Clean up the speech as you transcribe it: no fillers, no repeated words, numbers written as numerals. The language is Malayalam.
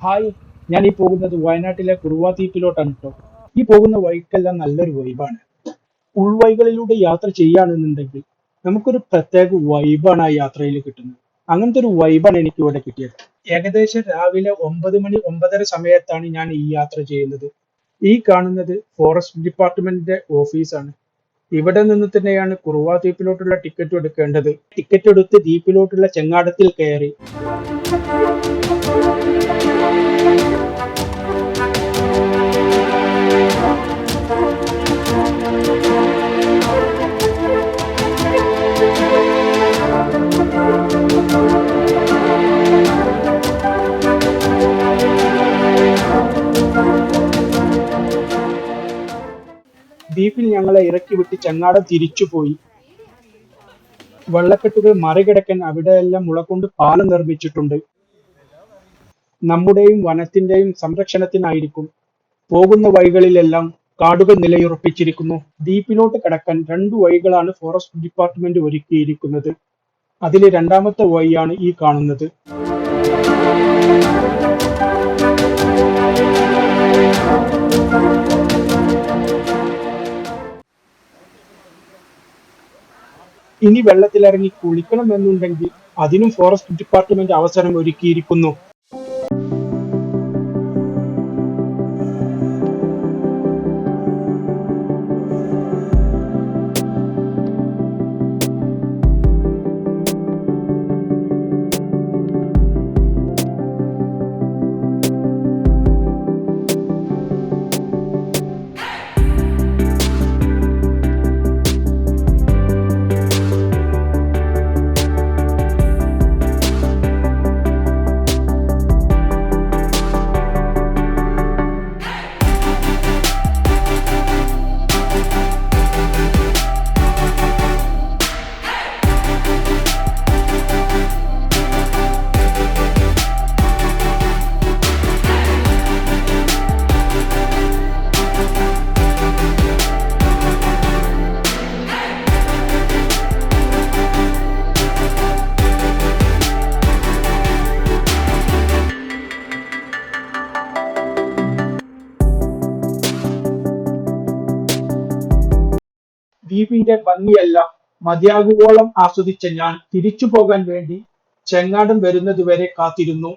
ഹായ്, ഞാൻ ഈ പോകുന്നത് വയനാട്ടിലെ കുറുവാ ദ്വീപിലോട്ടാണ് കേട്ടോ. ഈ പോകുന്ന വഴിക്കെല്ലാം നല്ലൊരു വൈബാണ്. ഉൾവഴികളിലൂടെ യാത്ര ചെയ്യുകയാണെന്നുണ്ടെങ്കിൽ നമുക്കൊരു പ്രത്യേക വൈബാണ് ആ യാത്രയിൽ കിട്ടുന്നത്. അങ്ങനത്തെ ഒരു വൈബാണ് എനിക്ക് ഇവിടെ കിട്ടിയത്. ഏകദേശം രാവിലെ 9 മണി 9:30 സമയത്താണ് ഞാൻ ഈ യാത്ര ചെയ്യുന്നത്. ഈ കാണുന്നത് ഫോറസ്റ്റ് ഡിപ്പാർട്ട്മെന്റിന്റെ ഓഫീസാണ്. ഇവിടെ നിന്ന് തന്നെയാണ് കുറുവാ ദ്വീപിലോട്ടുള്ള ടിക്കറ്റ് എടുക്കേണ്ടത്. ടിക്കറ്റ് എടുത്ത് ദ്വീപിലോട്ടുള്ള ചെങ്ങാടത്തിൽ കയറി ദ്വീപിൽ ഞങ്ങളെ ഇറക്കി വിട്ട് ചെങ്ങാടം തിരിച്ചുപോയി. വെള്ളക്കെട്ടുകൾ മറികടക്കാൻ അവിടെയെല്ലാം മുളകൊണ്ട് പാലം നിർമ്മിച്ചിട്ടുണ്ട്. നമ്മുടെയും വനത്തിന്റെയും സംരക്ഷണത്തിനായിരിക്കും. പോകുന്ന വഴികളിലെല്ലാം കാടുകൾ നിലയുറപ്പിച്ചിരിക്കുന്നു. ദ്വീപിലോട്ട് കടക്കാൻ 2 വഴികളാണ് ഫോറസ്റ്റ് ഡിപ്പാർട്ട്മെന്റ് ഒരുക്കിയിരിക്കുന്നത്. അതിലെ രണ്ടാമത്തെ വഴിയാണ് ഈ കാണുന്നത്. ഇനി വെള്ളത്തിലിറങ്ങി കുളിക്കണമെന്നുണ്ടെങ്കിൽ അതിനും ഫോറസ്റ്റ് ഡിപ്പാർട്ട്മെന്റ് അവസരം ഒരുക്കിയിരിക്കുന്നു. ദ്വീപിന്റെ ഭംഗിയെല്ലാം മതിയാകുവോളം ആസ്വദിച്ച ഞാൻ തിരിച്ചു പോകാൻ വേണ്ടി ചെങ്ങാടം വരുന്നതുവരെ കാത്തിരുന്നു.